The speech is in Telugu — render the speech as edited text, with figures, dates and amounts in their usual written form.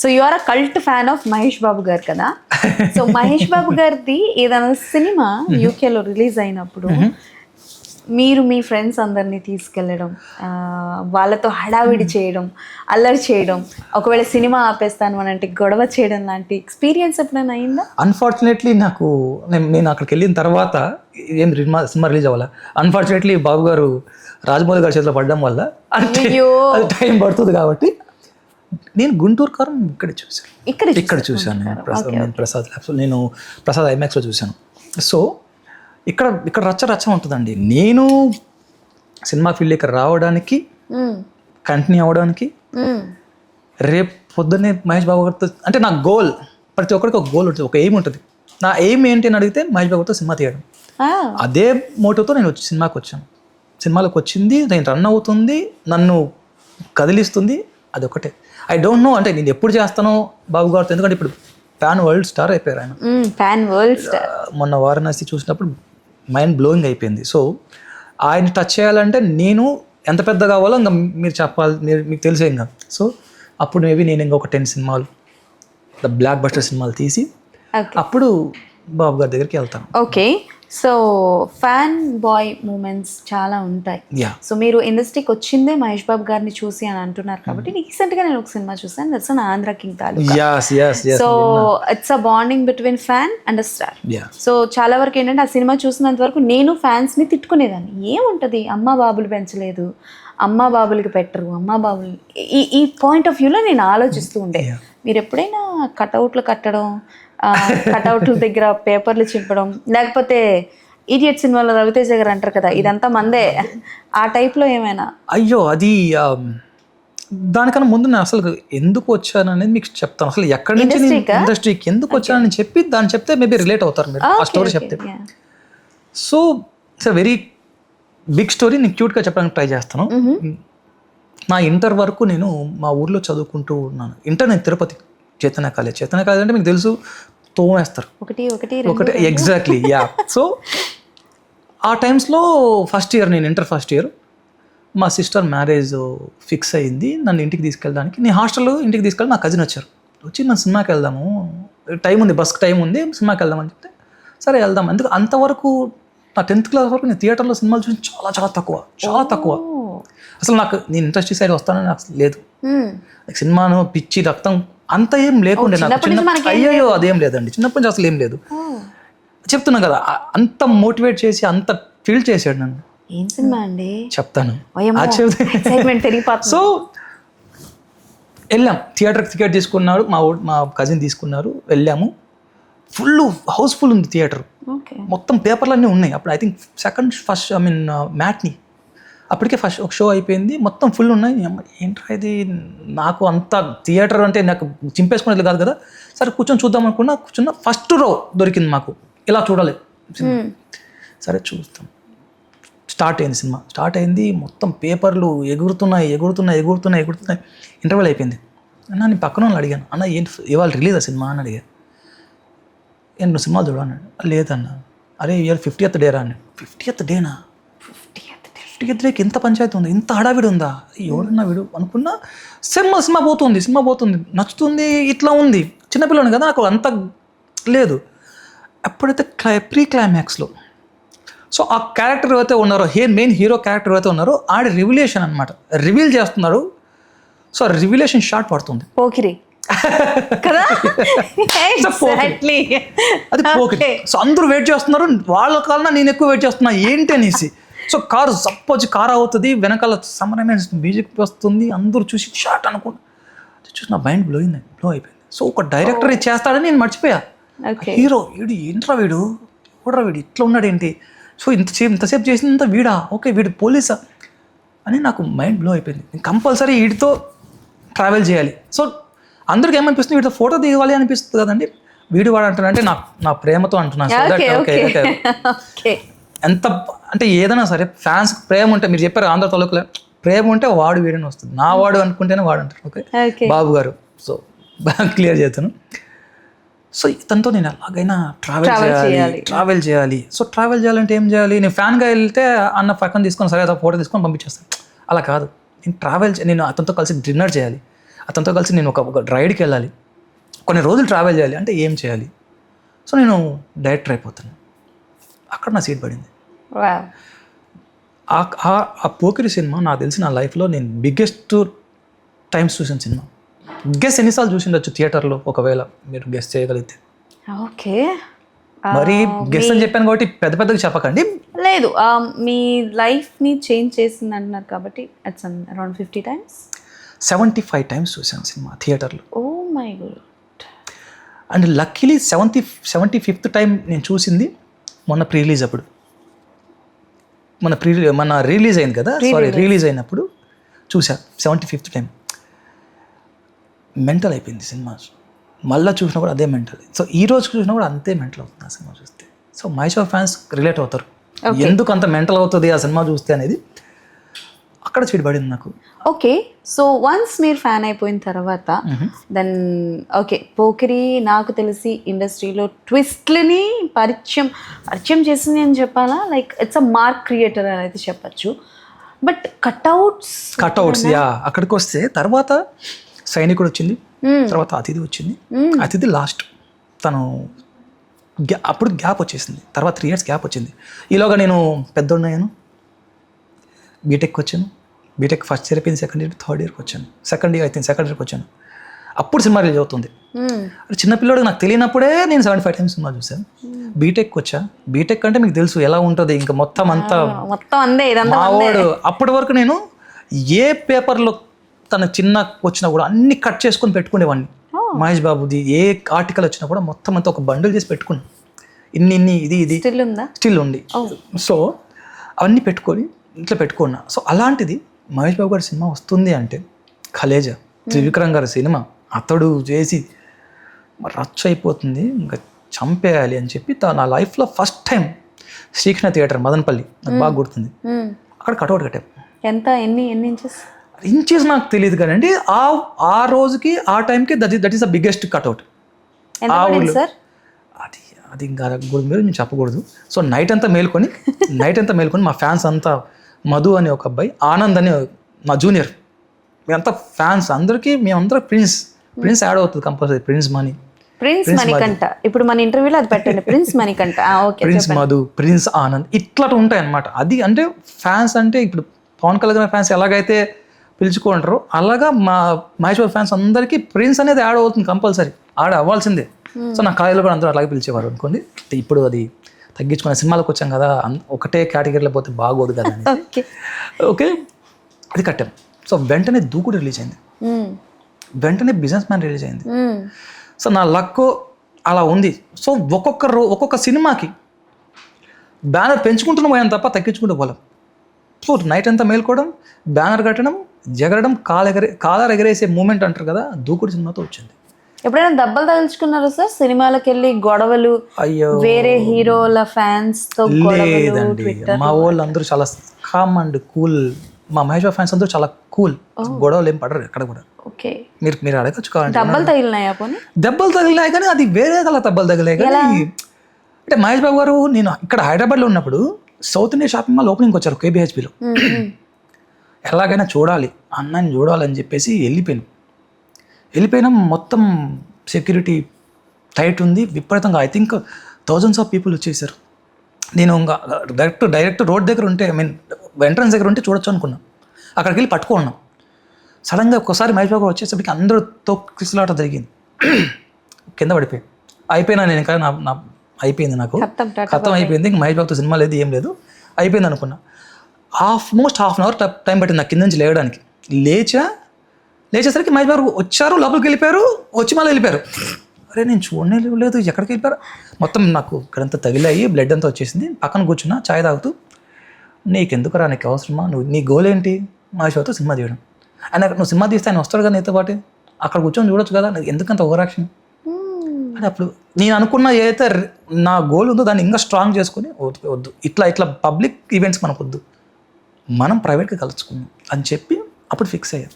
So you are a cult fan of Mahesh Babu garu కదా. సో మహేష్ బాబు గారిది ఏదైనా సినిమా యూకేలో రిలీజ్ అయినప్పుడు మీరు మీ ఫ్రెండ్స్ అందరినీ తీసుకెళ్ళడం, వాళ్ళతో హడావిడి చేయడం, అల్లరి చేయడం, ఒకవేళ సినిమా ఆపేస్తాను అని అంటే గొడవ చేయడం లాంటి ఎక్స్పీరియన్స్ ఎప్పుడైనా అయిందా? అన్ఫార్చునేట్లీ నాకు నేను అక్కడికి వెళ్ళిన తర్వాత ఏం సినిమా రిలీజ్ అవ్వాలి. అన్ఫార్చునేట్లీ బాబు గారు రాజమౌళి గారి చేతిలో పడడం వల్ల అది టైం పడుతుంది కాబట్టి నేను గుంటూరు కారం ఇక్కడ చూశాను. నేను ప్రసాద్ ల్యాబ్స్, నేను ప్రసాద్ ఐమాక్స్లో చూశాను. సో ఇక్కడ రచ్చ ఉంటుందండి. నేను సినిమా ఫీల్డ్కి రావడానికి, కంటిన్యూ అవ్వడానికి, రేపు పొద్దున్నే మహేష్ బాబు గారితో అంటే నా గోల్, ప్రతి ఒక్కరికి ఒక గోల్ ఉంటుంది, ఒక ఎయిమ్ ఉంటుంది. నా ఎయిమ్ ఏంటి అని అడిగితే మహేష్ బాబు గారితో సినిమా తీయడం. అదే మోటివ్తో నేను సినిమాకి వచ్చాను. సినిమాలోకి వచ్చింది, నేను రన్ అవుతుంది, నన్ను కదిలిస్తుంది, అది ఒకటే. ఐ డోంట్ నో అంటే నేను ఎప్పుడు చేస్తానో బాబు గారితో, ఎందుకంటే ఇప్పుడు పాన్ వరల్డ్ స్టార్ అయిపోయారు ఆయన. Pan world star. మొన్న వారణాసి చూసినప్పుడు మైండ్ బ్లోయింగ్ అయిపోయింది. సో ఆయన టచ్ చేయాలంటే నేను ఎంత పెద్ద కావాలో ఇంకా మీరు చెప్పాలి, మీకు తెలిసే ఇంకా. సో అప్పుడు మేబీ నేను ఇంకా ఒక 10 సినిమాలు, బ్లాక్ బస్టర్ సినిమాలు తీసి అప్పుడు బాబు గారి దగ్గరికి వెళ్తాను. Okay. So fan boy moments చాలా ఉంటాయి. సో మీరు ఇండస్ట్రీకి వచ్చిందే మహేష్ బాబు గారిని చూసి అని అంటున్నారు కాబట్టి రీసెంట్ గా నేను ఒక సినిమా చూసాను, that's an Andhra king taluka. So it's a bonding between fan and a star. So చాలా వరకు ఏంటంటే ఆ సినిమా చూసినంత వరకు నేను ఫ్యాన్స్ ని తిట్టుకునేదాన్ని, ఏముంటది అమ్మ బాబులు పెంచలేదు, అమ్మ బాబులకి పెట్టరు, అమ్మ బాబులు, ఈ పాయింట్ ఆఫ్ వ్యూలో నేను ఆలోచిస్తూ ఉండే. మీరు ఎప్పుడైనా కట్అవుట్లు కట్టడం, కట్అవుట్ల దగ్గర పేపర్లు చింపడం, లేకపోతే ఇడియట్ సినిమాలో రవితేజ గారు అంటారు కదా ఇదంతా మందే, ఆ టైప్లో ఏమైనా? అయ్యో, అది దానికన్నా ముందు నేను అసలు ఎందుకు వచ్చాను అనేది మీకు చెప్తాను. అసలు ఎక్కడి నుంచి ఇండస్ట్రీకి ఎందుకు వచ్చానని చెప్పి దాన్ని చెప్తే మేబీ రిలేట్ అవుతారు మీరు ఆ స్టోరీ చెప్తే. So it's a very big story, నేను క్యూట్గా చెప్పడానికి ట్రై చేస్తాను. నా ఇంటర్ వరకు నేను మా ఊర్లో చదువుకుంటూ ఉన్నాను. ఇంటర్ నేను తిరుపతి చైతన్య కాలేజ్ అంటే మీకు తెలుసు, తోమేస్తారు ఒకటి ఎగ్జాక్ట్లీ. యా. సో ఆ టైమ్స్లో ఫస్ట్ ఇయర్, నేను ఇంటర్ ఫస్ట్ ఇయర్, మా సిస్టర్ మ్యారేజ్ ఫిక్స్ అయ్యింది, నన్ను ఇంటికి తీసుకెళ్ళడానికి. నేను హాస్టల్లో ఇంటికి తీసుకెళ్ళి నా కజిన్ వచ్చి మనం సినిమాకి వెళ్దాము, టైం ఉంది, బస్కి టైం ఉంది, సినిమాకి వెళ్దామని చెప్తే సరే వెళ్దాం. ఎందుకు అంతవరకు నా 10th క్లాస్ వరకు నేను థియేటర్లో సినిమాలు చూసి చాలా తక్కువ. అసలు నేను ఇండస్ట్రీ సైడ్ వస్తానని నాకు లేదు. సినిమాను పిచ్చి రక్తం అంత ఏం లేకుండే నాకు. అయ్యో అదేం లేదండి, చిన్నప్పటి నుంచి అసలు ఏం లేదు. చెప్తున్నా కదా, అంత మోటివేట్ చేసి అంత ఫీల్ చేశాడు నన్ను. ఏం సినిమా అండి చెప్తాను. సో వెళ్ళాం, థియేటర్కి టికెట్ తీసుకున్నారు, మా కజిన్ తీసుకున్నారు, వెళ్ళాము. హౌస్ఫుల్ ఉంది థియేటర్, మొత్తం పేపర్లు ఉన్నాయి. అప్పుడు ఐ థింక్ మ్యాట్ని, అప్పటికే ఫస్ట్ ఒక షో అయిపోయింది, మొత్తం ఫుల్ ఉన్నాయి. ఏంట్రా ఇది, నాకు అంత థియేటర్ అంటే నాకు చింపేసుకునేది కాదు కదా. సరే కూర్చొని చూద్దాం అనుకున్నా, కూర్చున్న ఫస్ట్ రో దొరికింది మాకు, ఇలా చూడాలి. సరే చూస్తాం. స్టార్ట్ అయింది, మొత్తం పేపర్లు ఎగురుతున్నాయి. ఇంటర్వెల్ అయిపోయింది. అన్న నేను పక్కన వాళ్ళు అడిగాను, అన్న ఏంటి ఇవాళ రిలీజ్ ఆ సినిమా అని అడిగాను. నువ్వు సినిమా చూడన్నాడు. లేదన్న. అరే ఇవాళ 50th డే రా అన్నాడు. 50th డేనా? 50th డేకి ఇంత పంచాయతీ ఉంది, ఇంత హడావిడి ఉందా, ఎవడన్నా వీడు అనుకున్నా. సినిమా పోతుంది, నచ్చుతుంది, ఇట్లా ఉంది. చిన్నపిల్లని కదా, నాకు అంత లేదు. ఎప్పుడైతే ప్రీ క్లైమాక్స్లో సో ఆ క్యారెక్టర్ ఎవరైతే ఉన్నారో, మెయిన్ హీరో క్యారెక్టర్ ఎవరైతే ఉన్నారో ఆడి రివిలేషన్ అనమాట, రివీల్ చేస్తున్నారు. సో రివిలేషన్ షార్ట్ పడుతుంది, పోకిరి కదా, అది పోకిరి. సో అందరూ వెయిట్ చేస్తున్నారు, వాళ్ళ కన్నా నేను ఎక్కువ వెయిట్ చేస్తున్నా ఏంటి అనేసి. సో కారు సపోజ్ కారు అవుతుంది, వెనకాల సమరమైన మ్యూజిక్ వస్తుంది, అందరూ చూసి షార్ట్ అనుకుంటా చూసి నా మైండ్ బ్లో అయిపోయింది. సో ఒక డైరెక్టర్ ఇది చేస్తాడని నేను మర్చిపోయా. హీరో వీడు ఏంట్రా, వీడు ఇట్లా ఉన్నాడు ఏంటి, సో ఇంతసేపు చేసిందంతా వీడా, ఓకే వీడు పోలీసా అని నాకు మైండ్ బ్లో అయిపోయింది. నేను కంపల్సరీ వీడితో ట్రావెల్ చేయాలి. సో అందరికి ఏమనిపిస్తుంది, వీడితో ఫోటో దిగాలి అనిపిస్తుంది కదండి. వీడు వాడు అంటానంటే నా ప్రేమతో అంటున్నాను. ఎంత అంటే ఏదైనా సరే ఫ్యాన్స్ ప్రేమ ఉంటే, మీరు చెప్పారు ఆంధ్ర తాలూకులో ప్రేమ ఉంటే వాడు వీడని వస్తుంది, నా వాడు అనుకుంటేనే వాడు అంటారు. ఓకే బాబు గారు, సో బాగా క్లియర్ చేస్తాను. సో ఇతనితో నేను ఎలాగైనా ట్రావెల్ చేయాలి. సో ట్రావెల్ చేయాలంటే ఏం చేయాలి, నేను ఫ్యాన్గా వెళ్తే అన్న పక్కన తీసుకొని సరే ఫోటో తీసుకొని పంపించేస్తాను. అలా కాదు, నేను అతనితో కలిసి డిన్నర్ చేయాలి. అతనితో కలిసి నేను ఒక రైడ్కి వెళ్ళాలి, కొన్ని రోజులు ట్రావెల్ చేయాలి అంటే ఏం చేయాలి. సో నేను డైరెక్టర్ అయిపోతాను. అక్కడ నా సీట్ పడింది. ఆ పోకిరి సినిమా నాకు తెలిసి నా లైఫ్లో నేను బిగ్గెస్ట్ టైమ్స్ చూసిన సినిమా. గెస్ ఎన్నిసార్లు చూసిండొచ్చు థియేటర్లో ఒకవేళ మీరు గెస్ చేయగలిగితే? ఓకే, మరి గెస్ అని చెప్పాను కాబట్టి పెద్ద పెద్దగా చెప్పకండి. లేదు, మీ లైఫ్ని చేంజ్ చేసింది అంటున్నారు కాబట్టి ఇట్స్ అరౌండ్ 50 times. 75 times చూసాను సినిమా థియేటర్లో. Oh my god. And luckily 75th time నేను చూసింది మొన్న రిలీజ్ అప్పుడు. మన రిలీజ్ అయింది కదా, రిలీజ్ అయినప్పుడు చూసా 75th టైం. మెంటల్ అయిపోయింది సినిమా. మళ్ళీ చూసినా కూడా అదే మెంటల్. సో ఈ రోజు చూసినా కూడా అంతే మెంటల్ అవుతుంది ఆ సినిమా చూస్తే. So Mahesh Babu fans relate అవుతారు ఎందుకు అంత మెంటల్ అవుతుంది ఆ సినిమా చూస్తే అనేది. అక్కడ పడింది నాకు. ఓకే, సో వన్స్ మీరు ఫ్యాన్ అయిపోయిన తర్వాత దెన్ ఓకే, పోకిరి నాకు తెలిసి ఇండస్ట్రీలో ట్విస్ట్లని పరిచయం చేసింది అని చెప్పాలా, like it's a mark creator అని అయితే చెప్పచ్చు. But cutouts yeah. అక్కడికి వస్తే తర్వాత సైనికుడు వచ్చింది, తర్వాత అతిథి వచ్చింది. అతిథి లాస్ట్ తను అప్పుడు గ్యాప్ వచ్చేసింది, తర్వాత 3 years గ్యాప్ వచ్చింది. ఈలోగా నేను పెద్దోడినయ్యాను, బీటెక్ వచ్చాను. బీటెక్ ఫస్ట్ ఇయర్ అయిపోయింది, సెకండ్ ఇయర్, థర్డ్ ఇయర్కి వచ్చాను. సెకండ్ ఇయర్కి వచ్చాను. అప్పుడు సినిమా రిలీజ్ అవుతుంది. చిన్నపిల్లడు నాకు తెలియనప్పుడే నేను 75 times సినిమా చూసాను. బీటెక్ వచ్చా. బీటెక్ అంటే మీకు తెలుసు ఎలా ఉంటుంది, ఇంకా మొత్తం అంతా మావాడు. అప్పటి వరకు నేను ఏ పేపర్లో తన చిన్న వచ్చినా కూడా అన్ని కట్ చేసుకొని పెట్టుకునేవాడిని. మహేష్ బాబుది ఏ ఆర్టికల్ వచ్చినా కూడా మొత్తం అంతా ఒక బండిల్ చేసి పెట్టుకున్నాను. ఇన్ని ఇది స్టిల్ ఉంది. సో అవన్నీ పెట్టుకొని ఇట్లా పెట్టుకున్నా. సో అలాంటిది మహేష్ బాబు గారి సినిమా వస్తుంది అంటే ఖలేజా, త్రివిక్రమ్ గారి సినిమా అతడు చేసి రచ్చ అయిపోతుంది, ఇంకా చంపేయాలి అని చెప్పి నా లైఫ్లో first time Srikrishna theatre Madanapalle, నాకు బాగా గుర్తుంది, అక్కడ కట్అవుట్ కట్టాం. ఎన్ని ఇంచెస్ నాకు తెలియదు కానీ ఆ రోజుకి ఆ టైంకి that is the biggest cutout ఆ ఊళ్ళో. అది ఇంకా మీరు నేను చెప్పకూడదు. సో నైట్ అంతా మేల్కొని మా ఫ్యాన్స్ అంతా, మధు అనే ఒక అబ్బాయి, ఆనంద్ అనే మా జూనియర్, మేమంతా ఫ్యాన్స్ అందరికీ, మేమందరం ప్రిన్స్ యాడ్ అవుతుంది కంపల్సరీ. ప్రిన్స్ మణికంఠ, ఇప్పుడు మన ఇంటర్వ్యూలో అది పెట్టండి, prince Manikanta, prince Madhu, prince Anand, ఇట్లా ఉంటాయి అన్నమాట. అది అంటే ఫ్యాన్స్ అంటే ఇప్పుడు పవన్ కళ్యాణ్ ఫ్యాన్స్ ఎలాగైతే పిలుచుకుంటారో అలాగా మా మహేష్ బాబు ఫ్యాన్స్ అందరికీ ప్రిన్స్ అనేది యాడ్ అవుతుంది కంపల్సరీ, యాడ్ అవ్వాల్సిందే. సో నా కాలేజీలో కూడా అందరూ అలాగే పిలిచేవారు అనుకోండి. ఇప్పుడు అది తగ్గించుకున్న సినిమాలకు వచ్చాం కదా, ఒకటే కేటగిరీలో పోతే బాగోదు కదా అని. ఓకే, అది కట్టాం. సో వెంటనే దూకుడు రిలీజ్ అయింది, వెంటనే బిజినెస్ మ్యాన్ రిలీజ్ అయింది. సో నా లక్ అలా ఉంది. సో ఒక్కొక్క సినిమాకి బ్యానర్ పెంచుకుంటున్న పోయాను తప్ప తగ్గించుకుంటూ పోలేం. సో నైట్ అంతా మేల్కోవడం, బ్యానర్ కట్టడం, జగరడం, కాలర్ ఎగరేసే మూమెంట్ అంటారు కదా, దూకుడు సినిమాతో వచ్చింది. ఎప్పుడైనా దెబ్బలు తగులుచుకున్నారా సార్ సినిమాలకు వెళ్ళి? గొడవలు, అయ్యో వేరే హీరోల ఫ్యాన్స్ తో? లేదండి, మా వాళ్ళు అందరూ చాలా కామ్ అండ్ కూల్. మా మహేష్ బాబు ఫ్యాన్స్ అందరూ చాలా కూల్, గొడవలు ఏం పడరు ఎక్కడ కూడా. ఓకే, మీరు అడగచ్చు కావాలి. దెబ్బలు తగిలినాయా? పోనీ దెబ్బలు తగిలినాయి కానీ అది వేరే కల దెబ్బలు తగిలాయి కానీ. అంటే మహేష్ బాబు గారు నేను ఇక్కడ హైదరాబాద్లో ఉన్నప్పుడు సౌత్ ఇండియా షాపింగ్ మాల్ ఓపెనింగ్కి వచ్చారు KBHBలో. ఎలాగైనా చూడాలి, అన్నని చూడాలని చెప్పేసి వెళ్ళిపోయినా మొత్తం సెక్యూరిటీ టైట్ ఉంది విపరీతంగా. I think thousands of people వచ్చేసారు. నేను ఇంకా డైరెక్ట్ రోడ్ దగ్గర ఉంటే, ఎంట్రన్స్ దగ్గర ఉంటే చూడొచ్చు అనుకున్నా. అక్కడికి వెళ్ళి పట్టుకున్నాం. సడన్గా ఒక్కసారి మహేష్ బాబు వచ్చేసరికి అందరితో కిసులాట జరిగింది, కింద పడిపోయి అయిపోయినా. నేను ఇంకా నా అయిపోయింది, నాకు ఖతం అయిపోయింది. ఇంక మహేష్ బాబుతో సినిమా లేదు, ఏం లేదు, అయిపోయింది అనుకున్నా. ఆల్మోస్ట్ ½ hour టైం పట్టింది నాకు కింద నుంచి లేవడానికి. లేచేసరికి మహేష్ బాబు వచ్చారు, లోపలికి వెళ్ళిపోయారు, వచ్చి మళ్ళీ వెళ్ళిపోయారు. అరే నేను చూడనే లేదు, ఎక్కడికి వెళ్ళిపోయారు. మొత్తం నాకు ఇక్కడంతా తగిలాయి, బ్లడ్ అంతా వచ్చేసింది. పక్కన కూర్చున్నా ఛాయ్ తాగుతూ, నీకెందుకురా, నీకు అవసరమా, నీ గోల్ ఏంటి? మహేష్ బాబుతో సినిమా తీయడం. ఆయన నువ్వు సినిమా తీస్తే ఆయన వస్తాడు కదా నీతో పాటు, అక్కడ కూర్చొని చూడొచ్చు కదా, ఎందుకంత ఓవర్ యాక్షన్ అని. అప్పుడు నేను అనుకున్న ఏదైతే నా గోల్ ఉందో దాన్ని ఇంకా స్ట్రాంగ్ చేసుకొని, వద్దు ఇట్లా పబ్లిక్ ఈవెంట్స్ మనకు వద్దు, మనం ప్రైవేట్గా కలుసుకుందాం అని చెప్పి అప్పుడు ఫిక్స్ అయ్యాను.